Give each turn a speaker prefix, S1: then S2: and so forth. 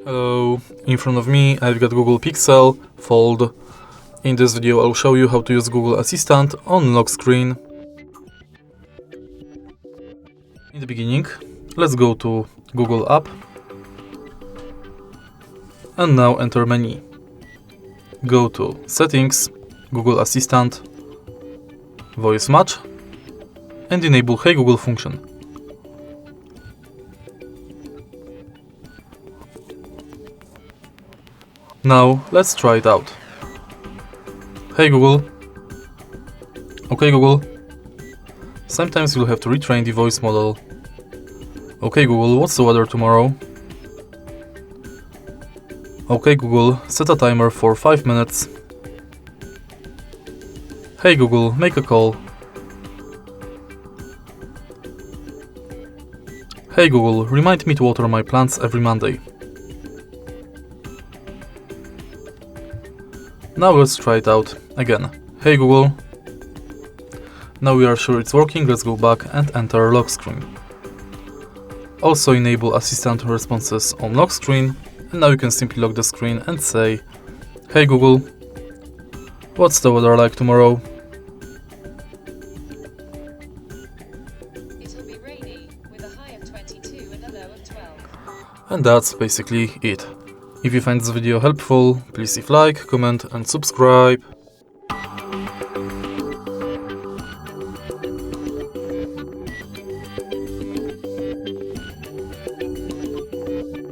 S1: Hello, in front of me I've got Google Pixel Fold. In this video I'll show you how to use Google Assistant on lock screen. In the beginning, let's go to Google app and now enter menu. Go to Settings, Google Assistant, Voice Match and enable Hey Google function. Now let's try it out. Hey Google. Okay Google. Sometimes you'll have to retrain the voice model. Okay Google, what's the weather tomorrow? Okay Google, set a timer for 5 minutes. Hey Google, make a call. Hey Google, remind me to water my plants every Monday. Now let's try it out again. Hey Google. Now we are sure it's working, let's go back and enter lock screen. Also enable assistant responses on lock screen, and now you can simply lock the screen and say, Hey Google, what's the weather like tomorrow?
S2: It'll be rainy, with a high of 22 and a low of 12.
S1: And that's basically it. If you find this video helpful, please leave like, comment and subscribe.